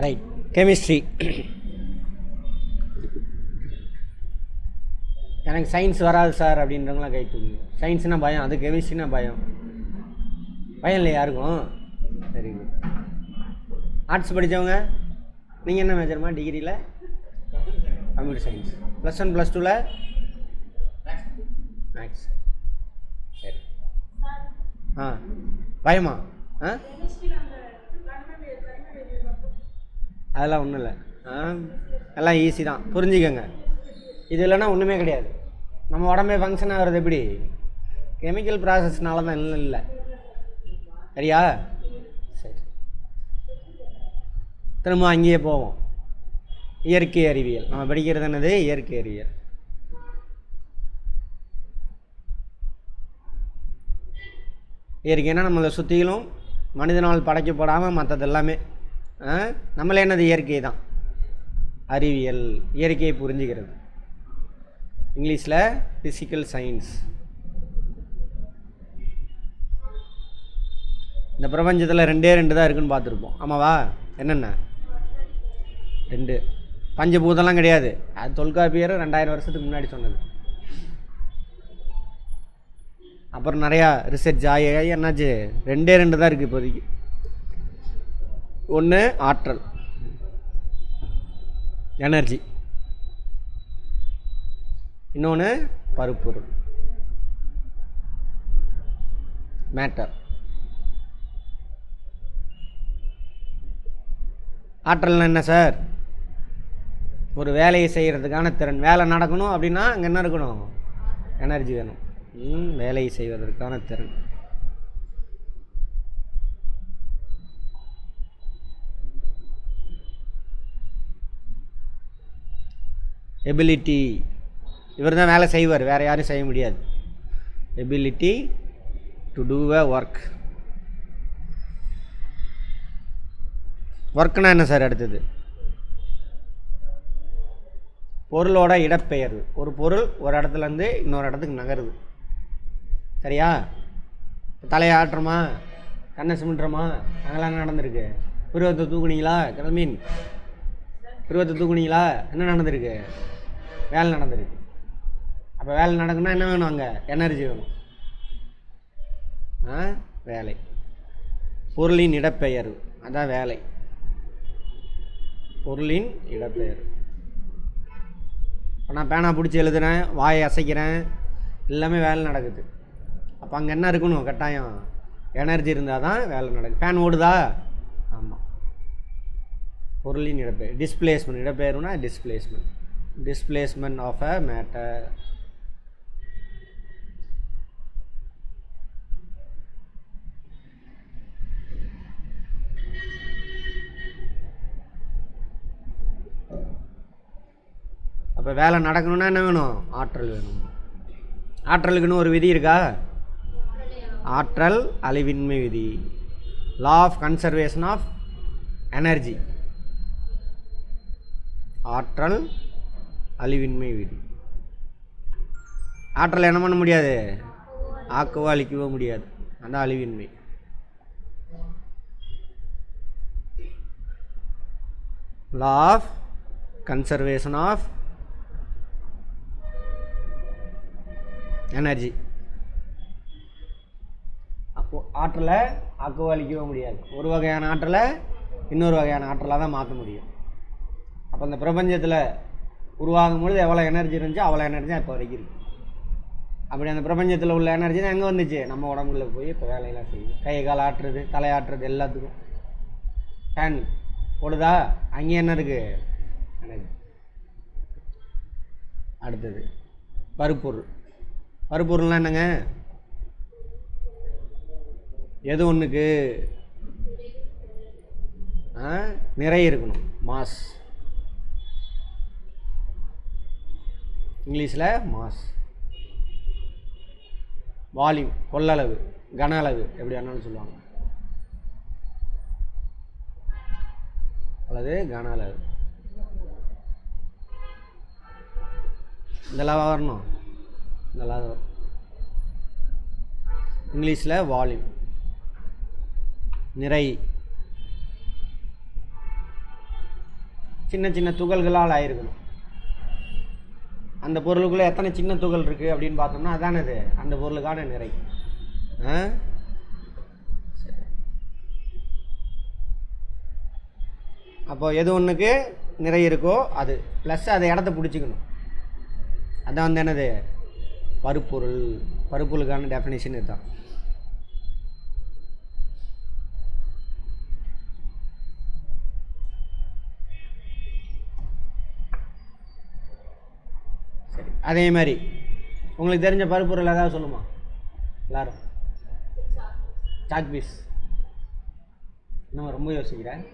Right. Chemistry. எனக்கு science வராது sir அப்படின்றவங்களாம் கை தூக்குங்க. சயின்ஸ்னால் பயம், அது கெமிஸ்ட்ரினா பயம். பயம் இல்லை யாருக்கும்? சரி. ஆர்ட்ஸ் படித்தவங்க நீங்கள் என்ன மேஜர்மா டிகிரியில்? Computer science. +1 +2ல் மேக்ஸ். சரி. பயமா? அதெல்லாம் ஒன்றும் இல்லை. எல்லாம் ஈஸி தான், புரிஞ்சுக்கோங்க. இது இல்லைன்னா ஒன்றுமே கிடையாது. நம்ம உடம்பே ஃபங்க்ஷன் ஆகிறது எப்படி? கெமிக்கல் ப்ராசஸ்னால தான். இல்லை சரியா? சரி, திரும்ப அங்கேயே போவோம். இயற்கை அறிவியல் நம்ம படிக்கிறது என்னது? இயற்கை அறிவியல். இயற்கைன்னா நம்மளை சுற்றிலும் மனிதனால் படைக்கப்படாமல் மற்றது எல்லாமே நம்மளே என்னது? இயற்கை தான். அறிவியல் இயற்கையை புரிஞ்சுக்கிறது. இங்கிலீஷில் ஃபிசிக்கல் சயின்ஸ். இந்த பிரபஞ்சத்தில் 2 தான் இருக்குதுன்னு பார்த்துருப்போம். ஆமாவா? என்னென்ன? 2. பஞ்சபூதம்லாம் கிடையாது. அது தொல்காப்பியர் 2000 வருஷத்துக்கு முன்னாடி சொன்னது. அப்புறம் நிறையா ரிசர்ச் ஆகி என்னாச்சு? 2 தான் இருக்குது இப்போதைக்கு. ஒன்று ஆற்றல், எனர்ஜி. இன்னொன்று பருப்பொருள், மேட்டர். ஆற்றல்னா என்ன சார்? ஒரு வேலையை செய்கிறதுக்கான திறன். வேலை நடக்கணும் அப்படின்னா அங்கே என்ன இருக்கணும்? எனர்ஜி வேணும். வேலையை செய்வதற்கான திறன். எபிலிட்டி. இவர் தான் வேலை செய்வார், வேறு யாரும் செய்ய முடியாது. Ability to do a work. ஒர்க்னா என்ன சார்? அடுத்தது பொருளோட இடப்பெயர்வு. ஒரு பொருள் ஒரு இடத்துலேருந்து இன்னொரு இடத்துக்கு நகருது. சரியா? தலையை ஆட்டுறோமா, கண்ணை சிமிட்டுறோமா, அதெல்லாம் என்ன நடந்திருக்கு? புருவத்தை தூக்குனீங்களா? கிளம்பீன் புருவத்தை தூக்குனீங்களா? என்ன நடந்திருக்கு? வேலை நடந்திருக்கு. அப்போ வேலை நடக்குன்னா என்ன வேணும்? அங்கே எனர்ஜி வேணும். வேலை. பொருளின் இடப்பெயர்வு, அதான் வேலை. பொருளின் இடப்பெயர்வு. இப்போ நான் பேனா பிடிச்சி எழுதுகிறேன், வாயை அசைக்கிறேன், எல்லாமே வேலை நடக்குது. அப்போ அங்கே என்ன இருக்கணும்? கட்டாயம் எனர்ஜி இருந்தால் தான் வேலை நடக்குது. ஃபேன் ஓடுதா? ஆமாம். பொருளின் இடப்பெயர். டிஸ்பிளேஸ்மெண்ட். இடப்பெயர்வுனா displacement. Displacement of a matter. அப்போ வேலை நடக்கணும்னா என்ன வேணும்? ஆற்றல் வேணும். ஆற்றலுக்குன்னு ஒரு விதி இருக்கா? ஆற்றல் அழிவின்மை விதி. Law of conservation of energy. ஆற்றல் அழிவின்மை விதி. ஆற்றல் என்ன பண்ண முடியாது? ஆக்கவோ அழிக்கவோ முடியாது. அதான் அழிவின்மை. Law of conservation of energy. அப்போ ஆற்றலை ஆக்கவோ அழிக்கவோ முடியாது. ஒரு வகையான ஆற்றலை இன்னொரு வகையான ஆற்றலாக தான் மாற்ற முடியும். அப்போ இந்த பிரபஞ்சத்தில் உருவாகும் பொழுது எவ்வளோ எனர்ஜி இருந்துச்சோ அவ்வளோ எனர்ஜி தான் இப்போ வரைக்கும் இருக்குது. அப்படி அந்த பிரபஞ்சத்தில் உள்ள எனர்ஜி தான் எங்கே வந்துச்சு? நம்ம உடம்புல போய் இப்போ வேலையெல்லாம் செய்யுது. கை கால் ஆட்டுறது, தலையாட்டுறது, எல்லாத்துக்கும். ஃபேன் ஓடுதா? அங்கேயே என்ன இருக்குது? எனர்ஜி. அடுத்தது பருப்பொருள். பருப்பொருள்லாம் என்னங்க? எது ஒன்றுக்கு நிறைய இருக்கணும். மாஸ். இங்கிலீஷில் மாஸ். வால்யூம் கொள்ளளவு, கன அளவு, எப்படி வேணாலும் சொல்லுவாங்க. அல்லது கன அளவு. இதெல்லாம் வரணும். இதெல்லாம் வரும். இங்கிலீஷில் வால்யூம். நிறை. சின்ன சின்ன துகள்களால் ஆயிருக்கணும். அந்த பொருளுக்குள்ளே எத்தனை சின்ன துகள் இருக்குது அப்படின்னு பார்த்தோம்னா அதானே இது அந்த பொருளுக்கான நிறை. அப்போது எது ஒன்றுக்கு நிறை இருக்கோ அது ப்ளஸ் அதை இடத்த பிடிச்சிக்கணும். அதான் வந்து என்னது பருப்பொருள். பருப்பொருளுக்கான டெஃபினேஷன் இதுதான். சரி, அதே மாதிரி உங்களுக்கு தெரிஞ்ச பருப்பொருள் ஏதாவது சொல்லுமா எல்லாரும்? Chalk piece. இன்னும் ரொம்ப யோசிக்கிறேன்.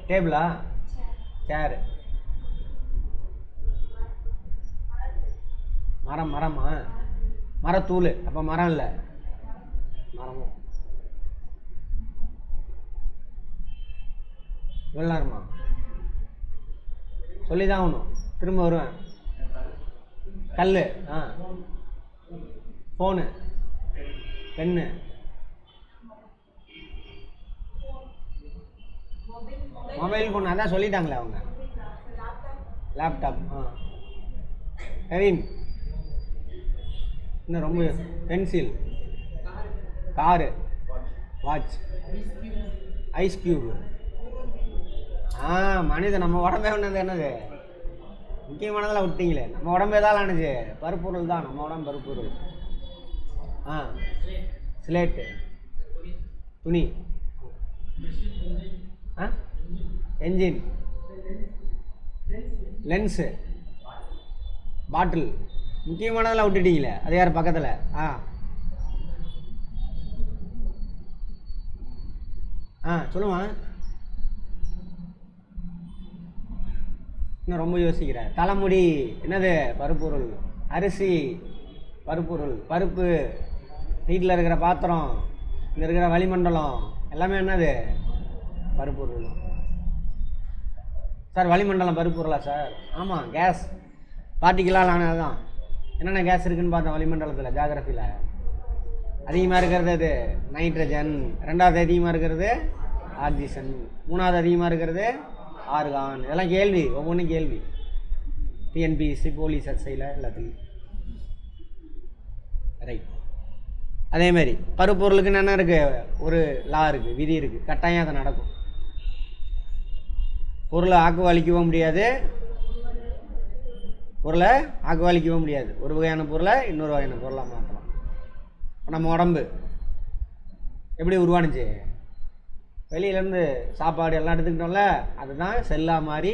டேபிளா? சேரு. மரமா? மரத்தூள். அப்போ மரம் இல்லை, மரமும். இவ்வளோ நேரமா சொல்லி தான் ஆகணும். திரும்ப வருவேன். கல், ஃபோனு, பென்னு, மொபைல் ஃபோன். அதான் சொல்லிட்டாங்களே அவங்க. லேப்டாப். கவின் இன்னும் ரொம்ப. Pencil, car, watch, ice cube. மனிதன் நம்ம உடம்பே ஒன்று என்னது முக்கியமானதெல்லாம் விட்டீங்களே. நம்ம உடம்பு எதாவது ஆனது பருப்பொருள் தான். நம்ம உடம்பு பருப்பொருள். ஸ்லேட்டு, துணி, என்ஜின், லென்ஸு, பாட்டில். முக்கியமானதெல்லாம் விட்டுட்டீங்களே. அது யார் பக்கத்தில்? சொல்லுமா. இன்னும் ரொம்ப யோசிக்கிறேன். தலைமுடி என்னது பருப்பொருள். அரிசி பருப்பொருள். பருப்பு. வீட்டில் இருக்கிற பாத்திரம், இங்கே இருக்கிற வளிமண்டலம் எல்லாமே என்னது பருப்பொருள். சார் வளிமண்டலம் பருப்பொருளா சார்? ஆமாம், கேஸ் பார்ட்டிகளால் ஆனது தான். என்னென்ன கேஸ் இருக்குதுன்னு பார்த்தோம் வளிமண்டலத்தில் ஜாகிரஃபியில். அதிகமாக இருக்கிறது அது நைட்ரஜன், ரெண்டாவது அதிகமாக இருக்கிறது ஆக்சிஜன், மூணாவது அதிகமாக இருக்கிறது ஆர்கான். இதெல்லாம் கேள்வி, ஒவ்வொன்றும் கேள்வி. டிஎன்பிஎஸ்சி போலீஸ் சர்ச்சையில் எல்லாத்துலேயும். ரைட். அதேமாரி பருப்பொருளுக்குன்னு என்ன இருக்குது? ஒரு லா இருக்குது, விதி இருக்குது, கட்டாயம் அதை நடக்கும். பொருளை ஆக்குவளிக்கவும் முடியாது, பொருளை ஆக்குவளிக்கவும் முடியாது. ஒரு வகையான பொருளை இன்னொரு வகையான பொருளாக மாற்றலாம். நம்ம உடம்பு எப்படி உருவானுச்சு? வெளியிலேருந்து சாப்பாடு எல்லாம் எடுத்துக்கிட்டோம்ல, அதுதான் செல்லாக மாறி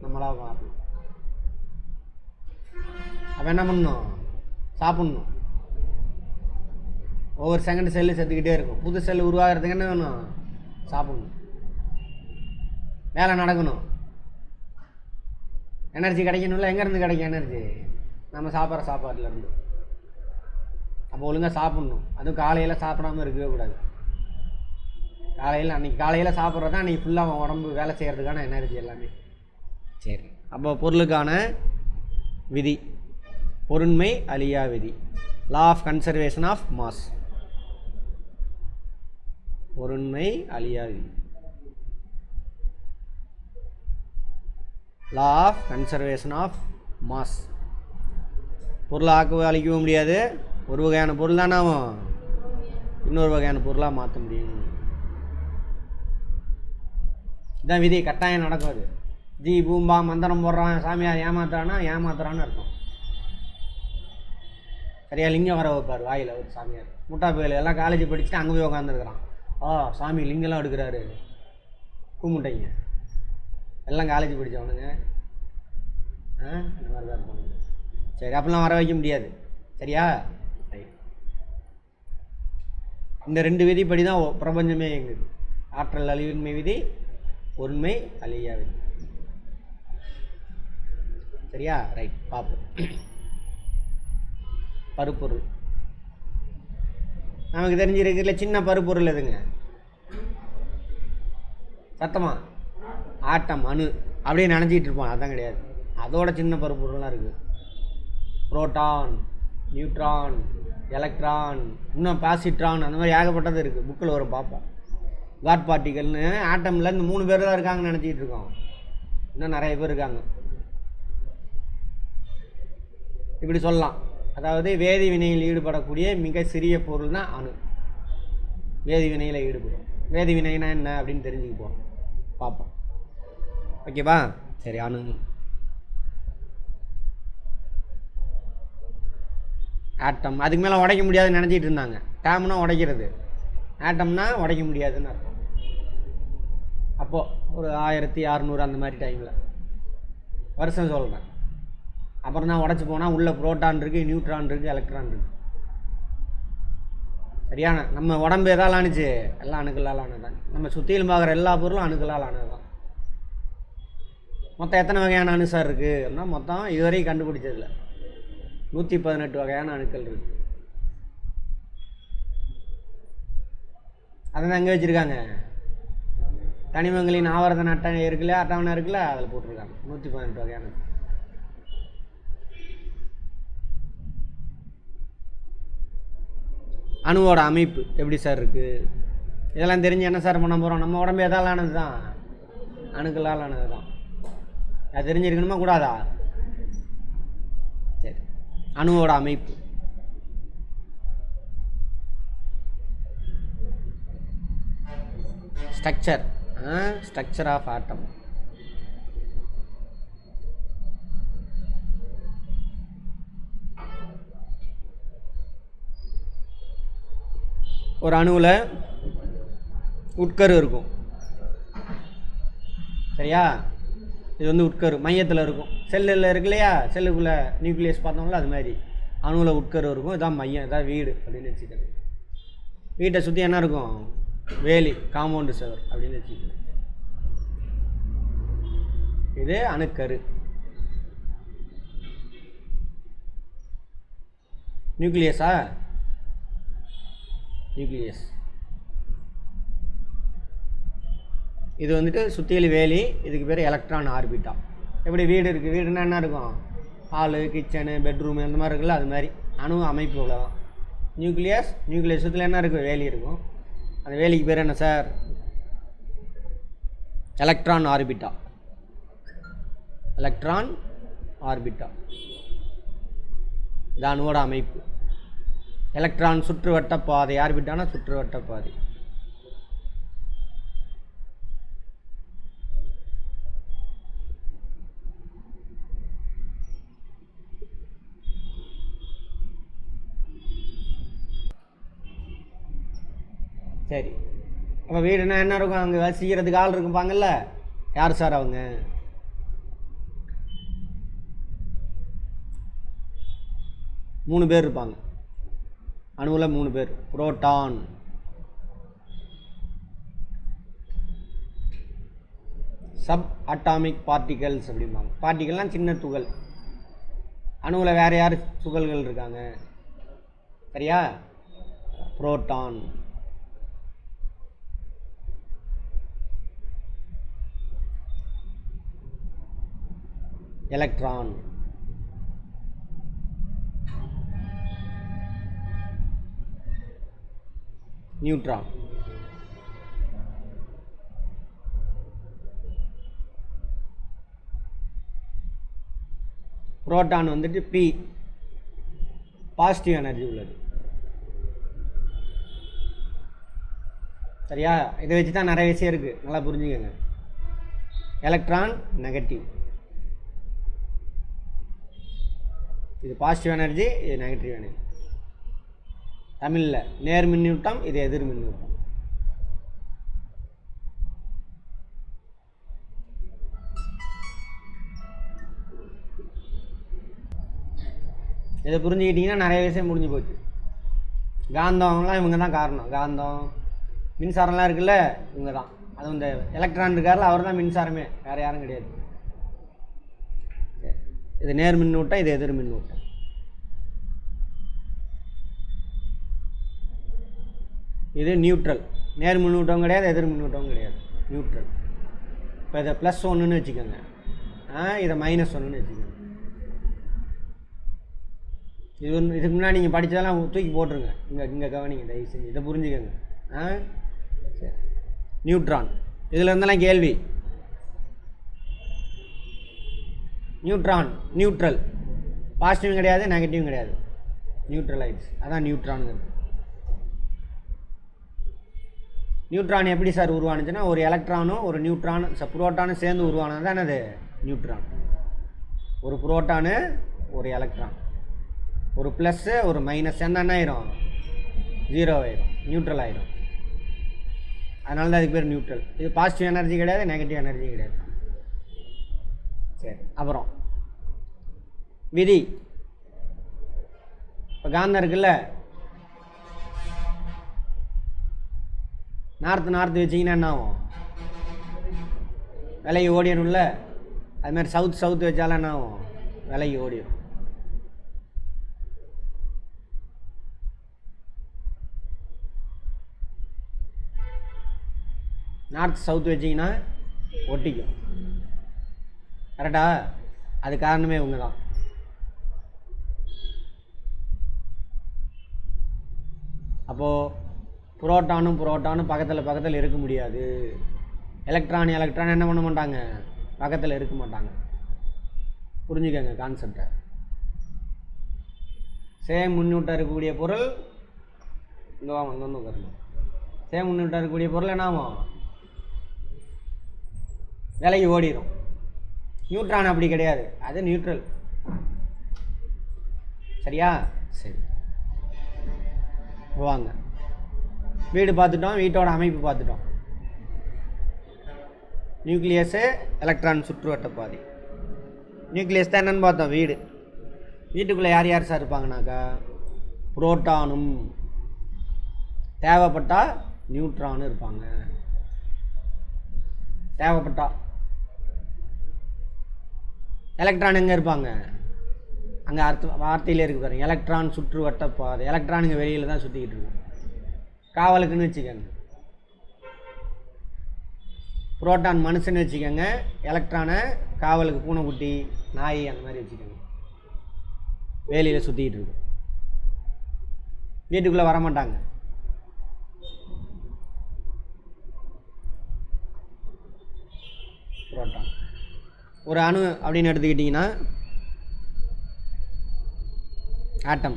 நம்மளாக மாறணும். அப்போ என்ன பண்ணணும்? சாப்பிட்ணும். ஒவ்வொரு செகண்ட் செல்லு செத்துக்கிட்டே இருக்கும். புது செல்லு உருவாகிறதுக்கு என்ன வேணும்? சாப்பிட்ணும். வேலை நடக்கணும். எனர்ஜி கிடைக்கணும்ல. எங்கேருந்து கிடைக்கும் எனர்ஜி? நம்ம சாப்பிட்ற சாப்பாட்டிலேருந்து. அப்போ ஒழுங்காக சாப்பிட்ணும். அதுவும் காலையில் சாப்பிடாமல் இருக்கவே கூடாது. காலையில் அன்றைக்கி காலையில் சாப்பிட்றது தான் அன்றைக்கி ஃபுல்லாக உடம்பு வேலை செய்கிறதுக்கான எனர்ஜி எல்லாமே. சரி, அப்போ பொருளுக்கான விதி பொருண்மை அழியா விதி. Law of conservation of mass. பொருண்மை அழியா விதி. Law of conservation of mass. பொருளை அழிக்கவும் முடியாது. ஒரு வகையான பொருள் தானே இன்னொரு வகையான பொருளாக மாற்ற முடியும். இதான் விதி, கட்டாயம் நடக்கும். அது ஜி பூம்பா மந்திரம் போடுறான், சாமியார் ஏமாத்துறான்னு அர்த்தம். சரியா? லிங்கம் வர வைப்பார் வாயில் ஒரு சாமியார். முட்டா புயல் எல்லாம் காலேஜ் படிச்சுட்டு அங்கே போய் உட்காந்துருக்குறான். சாமி லிங்கெல்லாம் எடுக்கிறாரு, கூமுட்டைங்க எல்லாம் காலேஜ் படித்தவனுங்க. இந்த மாதிரி தான் இருப்பாங்க. சரி, அப்படிலாம் வர வைக்க முடியாது. சரியா? இந்த ரெண்டு விதிப்படி தான் பிரபஞ்சமே இயங்குது. ஆற்றல் அழிவின்மை விதி, பொருண்மை அழியா விதி. சரியா? ரைட், பார்ப்போம். பருப்பொருள் நமக்கு தெரிஞ்சிருக்கிறதுல சின்ன பருப்பொருள் எதுங்க? சத்தமா ஆட்டம், அணு அப்படியே நினச்சிக்கிட்டு இருப்போம். அதுதான் கிடையாது. அதோட சின்ன பருப்பொருள்லாம் இருக்குது. புரோட்டான், நியூட்ரான், எலக்ட்ரான், இன்னும் பாசிட்ரான், அந்த மாதிரி ஏகப்பட்டது இருக்குது. புக்கில் வரும், பார்ப்போம். காட் பார்ட்டிகல்னு ஆட்டமில் இந்த 3 பேர் தான் இருக்காங்கன்னு நினச்சிக்கிட்டு இருக்கோம். இன்னும் நிறைய பேர் இருக்காங்க. இப்படி சொல்லலாம். அதாவது வேதி வினையில் ஈடுபடக்கூடிய மிக சிறிய பொருள் தான் அணு. வேதி வினையில் ஈடுபடும். வேதி வினைனா என்ன அப்படின்னு தெரிஞ்சுக்க பார்ப்போம். ஓகேவா? சரி, அணு ஆட்டம். அதுக்கு மேலே உடைக்க முடியாதுன்னு நினச்சிட்டு இருந்தாங்க. டேம்னா உடைக்கிறது, ஆட்டம்னா உடைக்க முடியாதுன்னு அர்த்தம். அப்போது ஒரு 1600 அந்த மாதிரி டைமில் வருஷம் சொல்கிறேன். அப்புறம் தான் உடச்சி போனால் உள்ளே புரோட்டான் இருக்குது, நியூட்ரான் இருக்குது, எலக்ட்ரான் இருக்குது. சரியான நம்ம உடம்பு எதால் ஆணுச்சு? எல்லாம் அணுக்களால் ஆனது தான். நம்ம சுற்றிலும் பார்க்குற எல்லா பொருளும் அணுக்களால் ஆனது தான். மொத்தம் எத்தனை வகையான அணு சார் இருக்குது அப்படின்னா, மொத்தம் இதுவரையும் கண்டுபிடிச்சதில்ல 118 வகையான அணுக்கள் இருக்குது. அதை தான் எங்கே வச்சுருக்காங்க? தனிமங்களின் ஆவர்த்தன அட்டவணை இருக்குல்ல, அட்டவணை இருக்குல்ல, அதில் போட்டிருக்காங்க 118 வகையான. அணுவோட அமைப்பு எப்படி சார் இருக்குது? இதெல்லாம் தெரிஞ்சு என்ன சார் பண்ண போகிறோம்? நம்ம உடம்பு எதால் ஆனது தான்? அணுக்களால் ஆனது தான். அது தெரிஞ்சிருக்கணுமா கூடாதா? சரி, அணுவோட அமைப்பு. Structure, structure of atom. ஒரு அணுவில் உட்கரு இருக்கும். சரியா? இது வந்து உட்கரு மையத்தில் இருக்கும். செல்லில் இருக்கு இல்லையா, செல்லுக்குள்ளே நியூக்ளியஸ் பார்த்தோம்ல, அது மாதிரி அணுவில் உட்கரு இருக்கும். இதான் மையம், இதான் வீடு அப்படின்னு வச்சுக்கணும். வீட்டை சுற்றி என்ன இருக்கும்? வேலி, காம்பவுண்டு சுவர் அப்படின்னு வச்சுக்கணும். இது அணுக்கரு. நியூக்ளியஸா? நியூக்ளியஸ். இது வந்துட்டு சுற்றியில் வேலி. இதுக்கு பேர் எலக்ட்ரான் ஆர்பிட்டா. எப்படி வீடு இருக்குது? வீடுனா என்ன இருக்கும்? ஹாலு, கிச்சனு, பெட்ரூமு அந்த மாதிரி இருக்குல்ல, அது மாதிரி அணு அமைப்பு இவ்வளோதான். நியூக்ளியஸ். நியூக்ளியஸ் சுற்றில் என்ன இருக்கும்? வேலி இருக்கும். அந்த வேலிக்கு பேர் என்ன சார்? எலக்ட்ரான் ஆர்பிட்டா. எலக்ட்ரான் ஆர்பிட்டா இது அணுவோட அமைப்பு. எலக்ட்ரான் சுற்றுவட்ட பாதை. ஆர்பிட்டானா சுற்றுவட்ட பாதை. சரி, அப்போ வீடுனா என்ன இருக்கும்? அங்கே வசிக்கிறதுக்கு ஆள் இருக்குப்பாங்கல்ல, யார் சார் அவங்க? மூணு பேர் இருப்பாங்க அணுவில். 3 பேர். புரோட்டான், சப் அட்டாமிக் பார்ட்டிகல்ஸ் அப்படிம்பாங்க. பார்ட்டிகல்னால் சின்ன துகள். அணுவில் வேறு யார் துகள்கள் இருக்காங்க? சரியா? Proton, electron, neutron. புரோட்டான் வந்துட்டு பி, பாசிட்டிவ் எனர்ஜி உள்ளது. சரியா? இதை வச்சு தான் நிறைய விஷயம் இருக்குது, நல்லா புரிஞ்சுக்கங்க. Electron negative. இது பாசிட்டிவ் எனர்ஜி, இது நெகட்டிவ் எனர்ஜி. தமிழில் நேர் மின்னூட்டம், இது எதிர் மின்னூட்டம். இதை புரிஞ்சுக்கிட்டிங்கன்னா நிறைய விஷயம் முடிஞ்சு போச்சு. காந்தம்லாம் இவங்க தான் காரணம். காந்தம், மின்சாரம்லாம் இருக்குல்ல, இவங்க தான். அது இந்த எலக்ட்ரான் இருக்கார்ல, அவர் தான் மின்சாரமே, வேறு யாரும் கிடையாது. இது நேர் மின்னூட்டம், இது எதிர் மின்னூட்டம். இது நியூட்ரல். நேர் மின்னூட்டம் கிடையாது, எதிர் மின்னூட்டம் கிடையாது, நியூட்ரல். இப்போ இதை +1ன்னு வச்சுக்கோங்க, இதை -1ன்னு வச்சுக்கோங்க. இது இதுக்கு முன்னாடி நீங்கள் படித்ததெல்லாம் தூக்கி போட்டுருங்க. இங்கே கவனிங்க, தயவு செஞ்சு இதை புரிஞ்சுக்கோங்க. சரி, நியூட்ரான். இதில் இருந்தெல்லாம் கேள்வி. நியூட்ரான் நியூட்ரல், பாசிட்டிவும் கிடையாது நெகட்டிவும் கிடையாது, நியூட்ரல் ஆயிடுச்சு, அதான் நியூட்ரானுங்கிறது. நியூட்ரான் எப்படி சார் உருவானுச்சுன்னா ஒரு எலக்ட்ரானும் ஒரு நியூட்ரானும் புரோட்டானும் சேர்ந்து உருவானது தான் அது நியூட்ரான். ஒரு புரோட்டானு ஒரு எலக்ட்ரான், ஒரு ப்ளஸ்ஸு ஒரு மைனஸ் என்ன ஆயிரும், 0 ஆயிரும், நியூட்ரல் ஆயிரும். அதனால தான் அதுக்கு பேர் நியூட்ரல். இது பாசிட்டிவ் எனர்ஜி கிடையாது நெகட்டிவ் எனர்ஜி கிடையாது. சரி, அப்புறம் விதி. இப்போ காந்தம் இருக்குல்ல, நார்த்து வச்சிங்கன்னா என்ன ஆகும், விலைக்கு ஓடிடணும்ல. அதுமாதிரி சவுத்து வச்சாலும் என்ன ஆகும், விலைக்கு ஓடிடும். நார்த் சவுத் வச்சிங்கன்னா ஒட்டிக்கும். கரெக்டா? அது காரணமே இவங்க தான். அப்போது புரோட்டானும் பக்கத்தில் இருக்க முடியாது. எலக்ட்ரான் என்ன பண்ண மாட்டாங்க, பக்கத்தில் இருக்க மாட்டாங்க. புரிஞ்சுக்கங்க கான்செப்டை. சேம் முன்னூட்டாக இருக்கக்கூடிய பொருள் இங்கே வாங்க, இங்கே வந்து உட்காருங்க. சேம் முன்னூட்டாக இருக்கக்கூடிய பொருள் என்ன ஆகும், விலைக்கு ஓடிடும். நியூட்ரான் அப்படி கிடையாது, அது நியூட்ரல். சரியா? சரி, வாங்க. வீடு பார்த்துட்டோம், வீட்டோட அமைப்பு பார்த்துட்டோம். நியூக்ளியஸு, எலக்ட்ரான் சுற்றுவட்ட பாதை. நியூக்ளியஸ் தான் என்னென்னு பார்த்தோம், வீடு. வீட்டுக்குள்ளே யார் யார் சார் இருப்பாங்கனாக்கா, புரோட்டானும் தேவைப்பட்டா நியூட்ரானும் இருப்பாங்க. தேவைப்பட்டா. எலக்ட்ரான் எங்கே இருப்பாங்க, அங்கே வார்த்தையிலே இருக்கு பாருங்க, எலக்ட்ரான் சுற்றுவட்ட பாதை. எலக்ட்ரானுங்க வெளியில் தான் சுற்றிக்கிட்டு இருக்கும், காவலுக்குன்னு வச்சுக்கோங்க. புரோட்டான் மனுஷன்னு வச்சுக்கோங்க, எலக்ட்ரானை காவலுக்கு பூனைக்குட்டி நாய் அந்த மாதிரி வச்சுக்கோங்க, வேலியில் சுற்றிக்கிட்டு இருக்கும். வீட்டுக்குள்ளே வரமாட்டாங்க. புரோட்டான் ஒரு அணு அப்படின்னு எடுத்துக்கிட்டிங்கன்னா ஆட்டம்.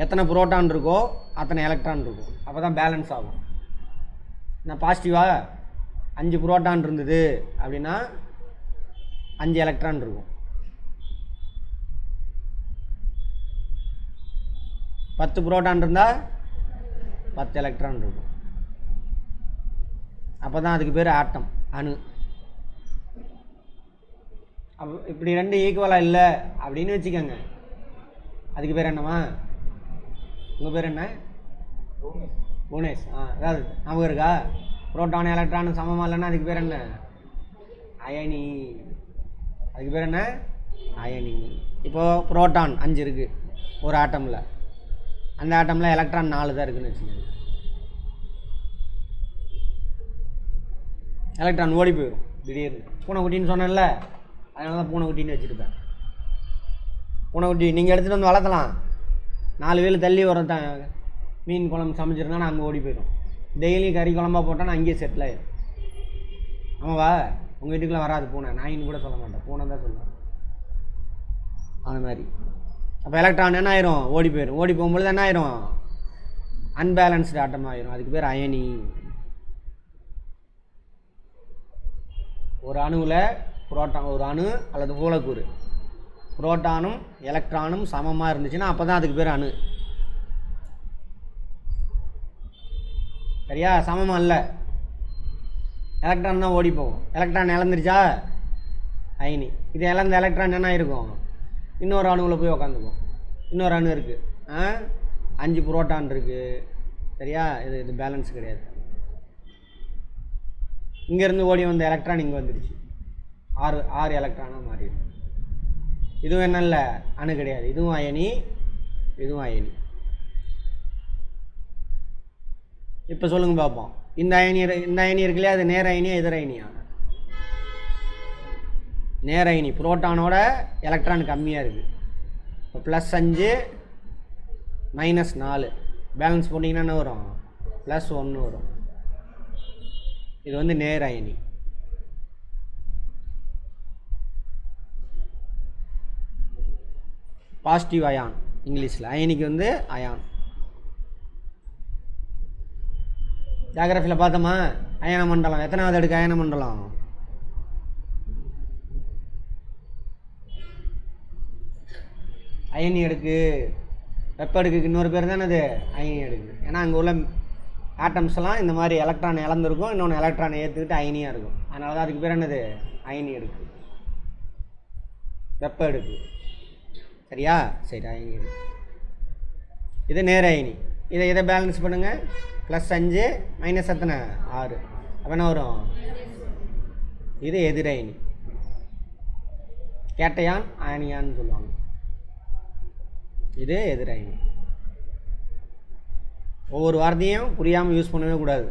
எத்தனை புரோட்டான் இருக்கோ அத்தனை எலக்ட்ரான் இருக்கும், அப்போ தான் பேலன்ஸ் ஆகும். நான் பாசிட்டிவாக 5 புரோட்டான் இருந்தது அப்படின்னா 5 எலக்ட்ரான் இருக்கும். 10 புரோட்டான் இருந்தால் 10 எலக்ட்ரான் இருக்கும். அப்போ தான் அதுக்கு பேர் ஆட்டம், அணு. இப்படி 2 ஈக்குவலாக இல்லை அப்படின்னு வச்சுக்கோங்க, அதுக்கு பேர் என்னம்மா, உங்கள் பேர் என்ன, புவனேஷ். அதாவது நமக்கு இருக்கா, புரோட்டான் எலக்ட்ரான் சமமாக இல்லைன்னா அதுக்கு பேர் என்ன, அயனி. அதுக்கு பேர் என்ன, அயனி. இப்போது புரோட்டான் 5 இருக்குது ஒரு ஆட்டமில், அந்த ஆட்டமில் எலக்ட்ரான் 4 தான் இருக்குதுன்னு வச்சுக்கோங்க. எலக்ட்ரான் ஓடி போயிடும் திடீர்னு. பூனைக்குட்டின்னு சொன்னேன்ல, அதனால தான் பூனைக்குட்டின்னு வச்சுருப்பேன். பூனைக்குட்டி நீங்கள் எடுத்துகிட்டு வந்து வளர்த்தலாம், 4 வேலு தள்ளி வர மீன் குழம்பு சமைச்சிருந்தா நான் அங்கே ஓடி போயிடும். டெய்லி கறி குழம்பா போட்டால் நான் அங்கேயே செட்டில் ஆயிடும். ஆமாவா? உங்கள் வீட்டுக்குள்ளே வராது பூனை, நாயின்னு கூட சொல்ல மாட்டேன், பூனை தான் சொல்லுவேன். அந்த மாதிரி. அப்போ எலக்ட்ரான் என்ன ஆயிரும், ஓடி போயிடும். ஓடி போகும்பொழுது என்ன ஆயிரும், அன்பேலன்ஸ்டு ஆட்டம் ஆயிரும். அதுக்கு பேர் அயனி. ஒரு அணுவில் புரோட்டான், ஒரு அணு அல்லது மூலக்கூறு புரோட்டானும் எலக்ட்ரானும் சமமாக இருந்துச்சுன்னா அப்போ தான் அதுக்கு பேர் அணு. சரியா? சமமாக இல்லை, எலக்ட்ரான் தான் ஓடி போகும். எலக்ட்ரான் இழந்துருச்சா அயனி. இது இழந்த எலக்ட்ரான் என்ன இருக்கும், இன்னொரு அணுவில் போய் உக்காந்துக்கும். இன்னொரு அணு இருக்குது, 5 புரோட்டான் இருக்குது. சரியா? இது பேலன்ஸ் கிடையாது. இங்கேருந்து ஓடி வந்த எலக்ட்ரான் இங்கே வந்துடுச்சு, 6 எலக்ட்ரானாக மாறிடும். இதுவும் என்ன இல்லை, அணு கிடையாது. இதுவும் அயனி, இதுவும் அயனி. இப்போ சொல்லுங்க பார்ப்போம், இந்த அயனி இருக்கு இல்லையா, அது நேர அயனியா எதிர் அயனியா? நேர அயனி. புரோட்டானோட எலக்ட்ரான் கம்மியாக இருக்குது. இப்போ +5 -4 பேலன்ஸ் போட்டிங்கன்னா என்ன வரும், +1 வரும். இது வந்து நேர் அயனி. பாசிட்டிவ் அயான் இங்கிலீஷில், அயனிக்கு வந்து அயான். ஜியாகிரஃபியில் பார்த்தோமா அயன மண்டலம் எத்தனாவது அடுக்கு அயன மண்டலம்? அயனி அடுக்கு. வெப்ப அடுக்குக்கு இன்னொரு பேர் தானே அது அயனி அடுக்கு. ஏன்னா அங்கே உள்ள ஆட்டம்ஸ்லாம் இந்த மாதிரி எலக்ட்ரான் இழந்திருக்கும், இன்னொன்று எலக்ட்ரானை ஏற்றுக்கிட்டு அயனியாக இருக்கும். அதனால தான் அதுக்கு பேர் என்னது அயனி அடுக்கு, வெப்ப அடுக்கு. சரியா? சரி, அயனி அடுக்கு. இது நேர் அயனி. இதை பேலன்ஸ் பண்ணுங்கள். +5 மைனஸ் எத்தனை 6. அப்போ என்ன வரும்? இது எதிரயனி, கேட்டையான் அயனியான்னு சொல்லுவாங்க. இது எதிரயனி. ஒவ்வொரு வார்த்தையும் புரியாமல் யூஸ் பண்ணவே கூடாது.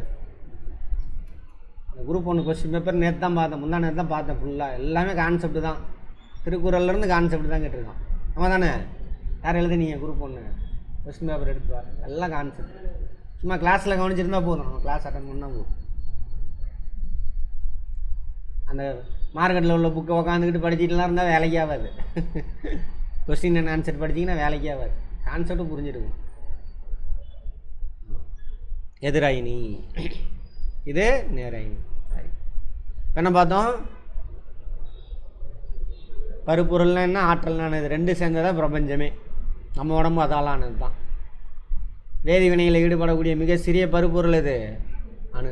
அந்த குரூப் 1 கொஸ்டின் பேப்பர் நேற்று தான் பார்த்தேன், முந்தா நேற்று தான் பார்த்தேன். ஃபுல்லாக எல்லாமே கான்செப்ட் தான், திருக்குறள்லேருந்து கான்செப்ட் தான் கேட்டிருக்கான். நம்ம தானே யார் எழுதுனீங்க குரூப் 1 கொஸ்டின் பேப்பர் எடுத்துவார், எல்லாம் கான்செப்ட். சும்மா கிளாஸில் கவனிச்சிருந்தால் போதும், நம்ம கிளாஸ் அட்டன் பண்ணால் போதும். அந்த மார்க்கெட்டில் உள்ள புக்கை உட்காந்துக்கிட்டு படிச்சுட்டுலாம் இருந்தால் வேலைக்கு ஆகாது. கொஸ்டின் அண்ட் ஆன்சர் படிச்சிங்கன்னா வேலைக்கு ஆகாது, கான்செப்டும் புரிஞ்சிருக்கும். எதிரயனி, இது நேரயனி. இப்போ என்ன பார்த்தோம்? பருப்பொருள்னா என்ன, ஆற்றல்னா இது ரெண்டு சேர்ந்ததான் பிரபஞ்சமே. நம்ம உடம்பு அதால் ஆனது தான். வேதி வினையில் ஈடுபடக்கூடிய மிக சிறிய பருப்பொருள் இது அணு.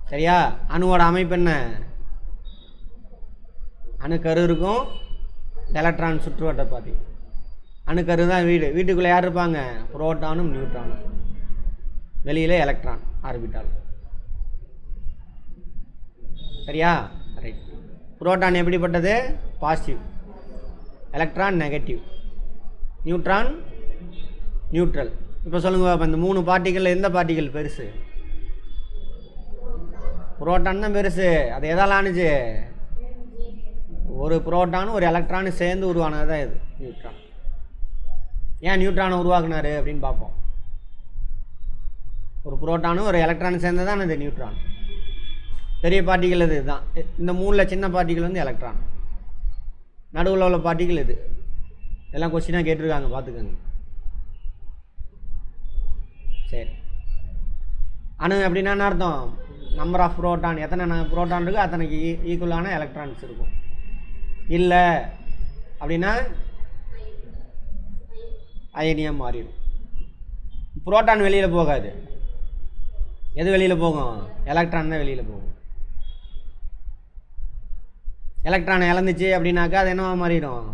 சரியா? அணுவோட அமைப்பு என்ன? அணுக்கரு இருக்கும், எலக்ட்ரான் சுற்றுவட்ட பாதி. அணுக்கரு தான் வீடு. வீட்டுக்குள்ளே யார் இருப்பாங்க? புரோட்டானும் நியூட்ரானும். வெளியில் எலக்ட்ரான் ஆர்பிட்டால். சரியா? ரைட். புரோட்டான் எப்படிப்பட்டது? Positive, electron negative, neutron neutral. இப்போ சொல்லுங்க, இப்போ இந்த 3 பார்ட்டிகளில் எந்த பார்ட்டிகள் பெருசு? புரோட்டான் தான் பெருசு. அது எதால் ஆணுச்சு? ஒரு புரோட்டானும் ஒரு எலக்ட்ரானும் சேர்ந்து உருவானது தான் இது நியூட்ரான். ஏன் நியூட்ரானை உருவாக்குனாரு அப்படின்னு பார்ப்போம். ஒரு புரோட்டானும் ஒரு எலக்ட்ரானும் சேர்ந்து தான் இது நியூட்ரான். பெரிய பார்ட்டிகள் இது தான். இந்த 3ல் சின்ன பார்ட்டிகள் வந்து எலக்ட்ரான், நடுவில் உள்ள பார்ட்டிகள் இது. எல்லாம் கொஸ்டினாக கேட்டிருக்காங்க, பார்த்துக்கோங்க. சரி, அணு அப்படின்னா என்ன அர்த்தம்? நம்பர் ஆஃப் புரோட்டான், எத்தனை புரோட்டான் இருக்கோ அத்தனைக்கு ஈக்குவலான எலக்ட்ரான்ஸ் இருக்கும். இல்லை அப்படின்னா அயனியாக மாறிடும். புரோட்டான் வெளியில் போகாது. எது வெளியில் போகும்? எலக்ட்ரான் தான் வெளியில் போகும். எலக்ட்ரானை இழந்துச்சு அப்படின்னாக்கா அது என்னவா மாறிடும்?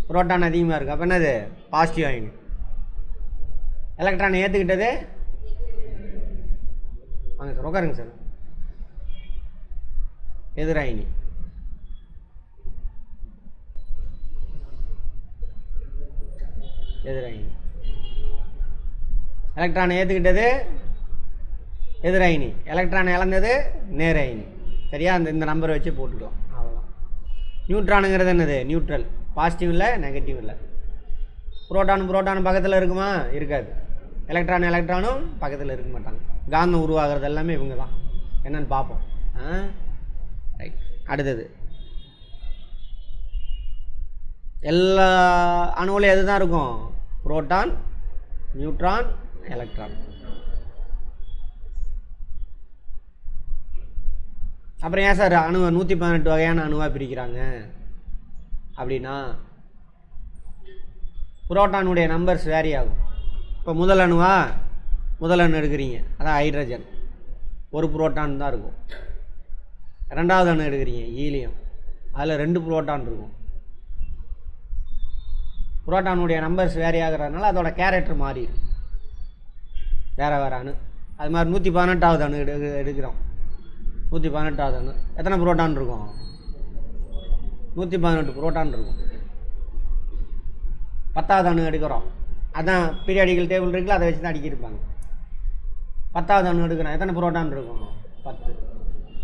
புரோட்டான் அதிகமாக இருக்குது. அப்போ என்னது? பாசிட்டிவ் அயனி. எலக்ட்ரானை ஏற்றுக்கிட்டது வாங்க சார், உட்காருங்க சார். எதிரயனி. எதிரயனி. எலக்ட்ரானை ஏற்றுக்கிட்டது எதிரயனி, எலக்ட்ரானை இழந்தது நேரயனி. சரியா? இந்த நம்பரை வச்சு போட்டுக்கலாம், அவ்வளோதான். நியூட்ரானுங்கிறது என்னது? நியூட்ரல், பாசிட்டிவ் இல்லை நெகட்டிவ் இல்லை. புரோட்டானும் பக்கத்தில் இருக்குமா? இருக்காது. எலக்ட்ரானும் பக்கத்தில் இருக்க மாட்டாங்க. காந்தம் உருவாகிறது எல்லாமே இவங்க தான். என்னன்னு பார்ப்போம். ரைட். அடுத்தது எல்லா அணுவிலையும் எது தான் இருக்கும்? Proton, neutron, electron. அப்புறம் ஏன் சார் அணுவை 118 வகையான அணுவாக பிரிக்கிறாங்க அப்படின்னா, புரோட்டானுடைய நம்பர்ஸ் வேரி ஆகும். இப்போ முதல் அணு எடுக்கிறீங்க, அதான் ஹைட்ரஜன், ஒரு புரோட்டான் தான் இருக்கும். ரெண்டாவது அணு எடுக்கிறீங்க, ஹீலியம், அதில் 2 புரோட்டான் இருக்கும். புரோட்டானுடைய நம்பர்ஸ் வேரி ஆகிறதுனால அதோட கேரக்டர் மாறிடும், வேறு வேறு அணு. அது மாதிரி 118வது அணு எடுக்கிறோம். 118வது அணு எத்தனை புரோட்டான் இருக்கும்? 118 புரோட்டான் இருக்கும். 10வது அணு எடுக்கிறோம், அதான் பீரியாடிக்கல் டேபிள் இருக்குல்ல, அதை வச்சு தான் அடிக்கிருப்பாங்க. 10வது அணு எடுக்கிறோம், எத்தனை புரோட்டான் இருக்கும்? 10.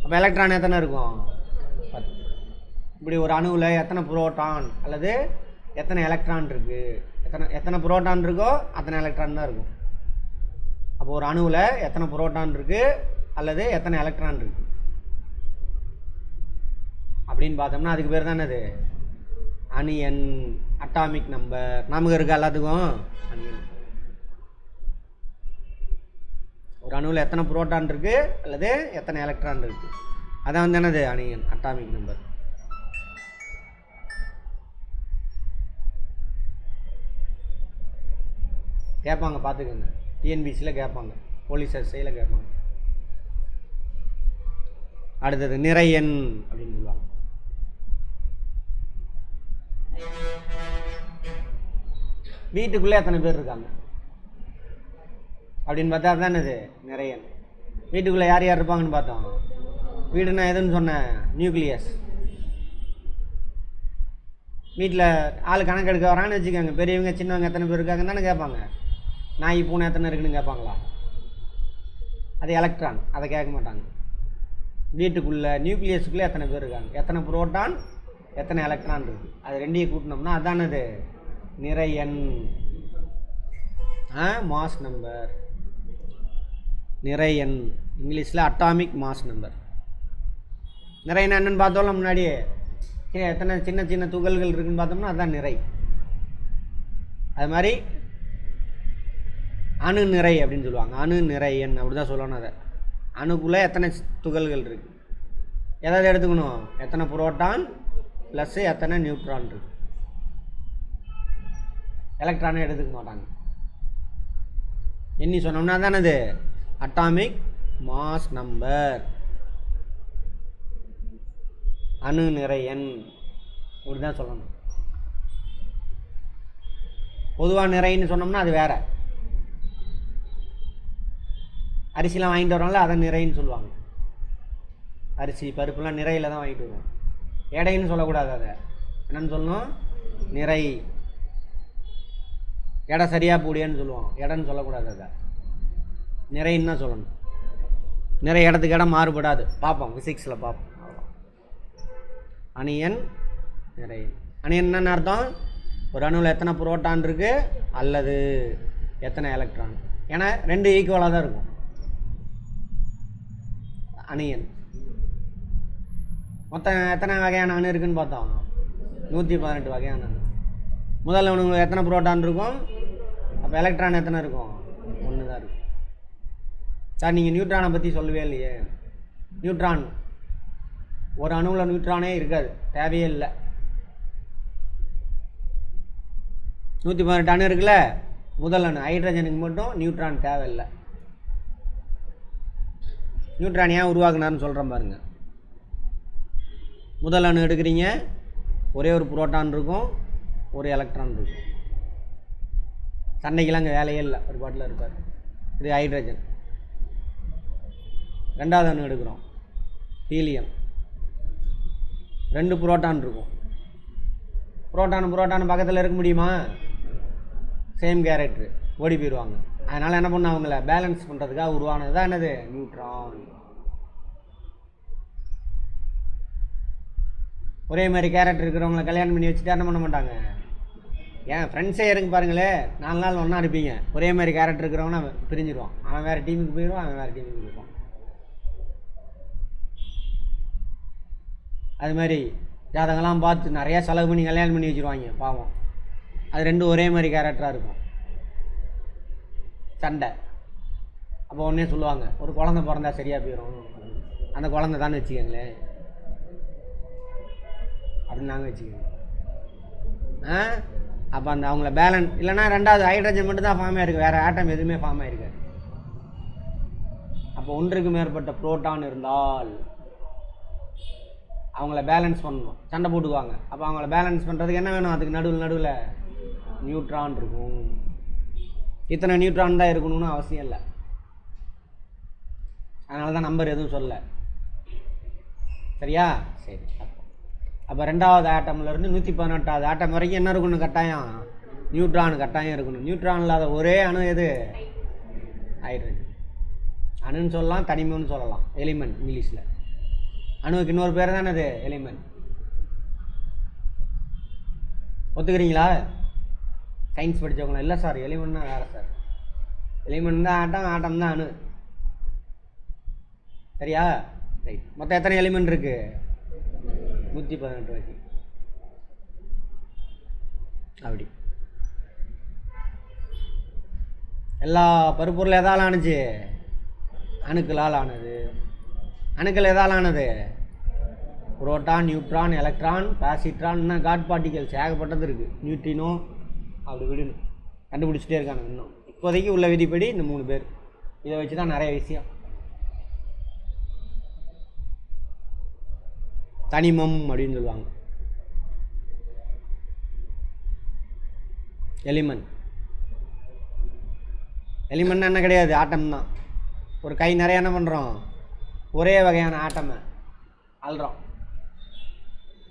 அப்போ எலக்ட்ரான் எத்தனை இருக்கும்? 10. இப்படி ஒரு அணுவில் எத்தனை புரோட்டான் அல்லது எத்தனை எலக்ட்ரான் இருக்குது, எத்தனை புரோட்டான் இருக்கோ அத்தனை எலக்ட்ரான் தான் இருக்கும். அப்போ ஒரு அணுவில் எத்தனை புரோட்டான் இருக்குது அல்லது எத்தனை எலக்ட்ரான் இருக்குது அப்படின்னு பார்த்தோம்னா அதுக்கு பேர் தானே அது அணு எண், அட்டாமிக் நம்பர். நமக்கு இருக்கா எல்லாத்துக்கும் அணு எண். ஒரு அணுவில் எத்தனை புரோட்டான் இருக்குது அல்லது எத்தனை எலக்ட்ரான் இருக்குது, அதான் வந்து என்னது அணு எண், அட்டாமிக் நம்பர். கேட்பாங்க பார்த்துக்கோங்க, டிஎன்பிசியில் கேட்பாங்க, போலீஸ் எஸ்ஐயில் கேட்பாங்க. அடுத்தது நிறை எண் அப்படின்னு சொல்லுவாங்க. வீட்டுக்குள்ளே எத்தனை பேர் இருக்காங்க அப்படின்னு பார்த்தா அதுதான் இது நிறை எண். வீட்டுக்குள்ளே யார் யார் இருப்பாங்கன்னு பார்த்தோம். வீடுனா எதுன்னு சொன்னேன், நியூக்ளியஸ். வீட்டில் ஆள் கணக்கு எடுக்க வரான்னு வச்சுக்கோங்க, பெரியவங்க சின்னவங்க எத்தனை பேர் இருக்காங்கன்னு தானே கேட்பாங்க. நாய் பூனை எத்தனை இருக்குன்னு கேட்பாங்களா? அது எலக்ட்ரான், அதை கேட்க மாட்டாங்க. வீட்டுக்குள்ளே நியூக்ளியஸுக்குள்ளே எத்தனை பேர் இருக்காங்க, எத்தனை புரோட்டான் எத்தனை எலக்ட்ரான் இருக்குது, அது ரெண்டையும் கூட்டினோம்னா அதானது நிறை எண், மாஸ் நம்பர். நிறை எண் இங்கிலீஷில் அட்டாமிக் மாஸ் நம்பர். நிறை என்னன்னு பார்த்தோம்ல முன்னாடியே, எத்தனை சின்ன சின்ன துகள்கள் இருக்குன்னு பார்த்தோம்னா அதுதான் நிறை. அது மாதிரி அணு நிறை அப்படின்னு சொல்லுவாங்க. அணு நிறை எண் அப்படி தான் சொல்லணும். அதை அணுக்குள்ளே எத்தனை துகள்கள் இருக்குது, எதாவது எடுத்துக்கணும், எத்தனை புரோட்டான் ப்ளஸ்ஸு எத்தனை நியூட்ரான் இருக்குது. எலக்ட்ரானை எடுத்துக்க மாட்டாங்க. எண்ணி சொன்னோம்னா தானே அட்டாமிக் மாஸ் நம்பர், அணு நிறை எண் இப்படி தான் சொல்லணும். பொதுவாக நிறைன்னு சொன்னோம்னா அது வேற. அரிசிலாம் வாங்கிட்டு வரோம்ல, அதை நிறைன்னு சொல்லுவாங்க. அரிசி பருப்புலாம் நிறையில் தான் வாங்கிட்டு வருவோம். எடைன்னு சொல்லக்கூடாது, அதை என்னன்னு சொல்லணும், நிறை. எடை சரியாக போடியான்னு சொல்லுவோம், எடைன்னு சொல்லக்கூடாது, அதை நிறைன்னு தான் சொல்லணும். நிறை இடத்துக்கு இடம் மாறுபடாது, பார்ப்போம் ஃபிசிக்ஸில் பார்ப்போம். அணியன் நிறை. அணியன் என்னன்னு அர்த்தம், ஒரு அணுவில் எத்தனை புரோட்டான் இருக்குது அல்லது எத்தனை எலக்ட்ரான். ஏன்னா ரெண்டு ஈக்குவலாக தான் இருக்கும். அணியன் மொத்தம் எத்தனை வகையான அணு இருக்குதுன்னு பார்த்தோம், 118 வகையான அணு. முதல் அணுவில் எத்தனை புரோட்டான் இருக்கும், அப்போ எலக்ட்ரான் எத்தனை இருக்கும், 1 தான் இருக்கும். சார் நீங்கள் நியூட்ரானை பற்றி சொல்லவே இல்லையே. நியூட்ரான் ஒரு அணுவில் நியூட்ரானே இருக்காது, தேவையே இல்லை. 118 அணு இருக்குல்ல, முதல் அணு ஹைட்ரஜனுக்கு மட்டும் நியூட்ரான் தேவையில்லை. நியூட்ரான் ஏன் உருவாக்குனார்னு சொல்கிறேன் பாருங்க. முதல் அணு எடுக்கிறீங்க, ஒரே ஒரு புரோட்டான் இருக்கும், ஒரு எலக்ட்ரான் இருக்கும். சண்டைக்கெல்லாம் அங்கே வேலையே இல்லை, ஒரு பாட்டில் இருப்பார். இது ஹைட்ரஜன். ரெண்டாவது அணு எடுக்கிறோம், ஹீலியம். 2 புரோட்டான் இருக்கும். புரோட்டான் பக்கத்தில் இருக்க முடியுமா? சேம் கேரக்டரு, ஓடி போயிடுவாங்க. அதனால் என்ன பண்ண, அவங்கள பேலன்ஸ் பண்ணுறதுக்காக உருவானது தான் என்னது, நியூட்ரான். ஒரே மாதிரி கேரக்டர் இருக்கிறவங்கள கல்யாணம் பண்ணி வச்சுட்டு என்ன பண்ண மாட்டாங்க. ஏன் ஃப்ரெண்ட்ஸே இருக்கு பாருங்களே, 4 நாள் ஒன்றா இருப்பீங்க, ஒரே மாதிரி கேரக்டர் இருக்கிறவனா பிரிஞ்சிடுவான். அவன் வேறு டீமுக்கு போயிடுவான், அவன் வேறு டீமுக்கு போயிடுவான். அது மாதிரி ஜாதகம்லாம் பார்த்து நிறையா செலவு பண்ணி கல்யாணம் பண்ணி வச்சுருவாங்க பாவம். அது 2 ஒரே மாதிரி கேரக்டராக இருக்கும். சண்டை. அப்போ ஒன்றே சொல்லுவாங்க, ஒரு குழந்தை பிறந்தா சரியாக போயிடும், அந்த குழந்தை தான் வச்சுக்கோங்களேன் அப்படின்னு நாங்கள் வச்சுக்கோங்க. அப்போ அந்த அவங்கள பேலன்ஸ் இல்லைன்னா ரெண்டாவது ஹைட்ரஜன் மட்டும் தான் ஃபார்ம் ஆகிருக்கு, வேறு ஆட்டம் எதுவுமே ஃபார்ம் ஆகிருக்காது. அப்போ ஒன்றுக்கு மேற்பட்ட புரோட்டான் இருந்தால் அவங்கள பேலன்ஸ் பண்ணணும், சண்டை போட்டுக்குவாங்க. அப்போ அவங்கள பேலன்ஸ் பண்ணுறதுக்கு என்ன வேணும், அதுக்கு நடுவில் நியூட்ரான் இருக்கும். இத்தனை நியூட்ரான் தான் இருக்கணும்னு அவசியம் இல்லை, அதனால தான் நம்பர் எதுவும் சொல்ல. சரியா? சரி. அப்போ ரெண்டாவது ஆட்டம்லேருந்து 118வது ஆட்டம் வரைக்கும் என்ன இருக்கணும், கட்டாயம் நியூட்ரான் கட்டாயம் இருக்கணும். நியூட்ரான் இல்லாத ஒரே அணு எது, ஹைட்ரஜன். அணுன்னு சொல்லலாம், தனிமம்னு சொல்லலாம், எலிமெண்ட் இங்கிலீஷில். அணுவுக்கு இன்னொரு பேர் தானே அது, எலிமெண்ட். ஒத்துக்கிறீங்களா? சயின்ஸ் படித்தவங்களா? இல்லை சார் எலிமெண்ட்னா வேறு சார். எலிமெண்ட் தான் ஆட்டம், ஆட்டம் தான் அணு. சரியா? ரைட். மொத்தம் எத்தனை எலிமெண்ட் இருக்கு? 118 வரைக்கும். அப்படி எல்லா பருப்பொருள் எதால் ஆணுச்சு? அணுக்களால் ஆனது. அணுக்கள் எதால் ஆனது? புரோட்டான், நியூட்ரான், எலக்ட்ரான், பாசிட்ரான், இன்னும் காட் பார்ட்டிகல்ஸ் ஏகப்பட்டது இருக்குது. நியூட்ரினோ அப்படி விடணும் கண்டுபிடிச்சிட்டே இருக்காங்க. இன்னும் இப்போதைக்கு உள்ள விதிப்படி இந்த 3 பேர். இதை வச்சு தான் நிறைய விஷயம். தனிமம் அப்படின்னு சொல்லுவாங்க. எலிமெண்ட். எலிமெண்ட் என்ன கிடையாது, ஆட்டம் தான். ஒரு கை நிறைய என்ன பண்ணுறோம்? ஒரே வகையான ஆட்டமை அள்ளுறோம்.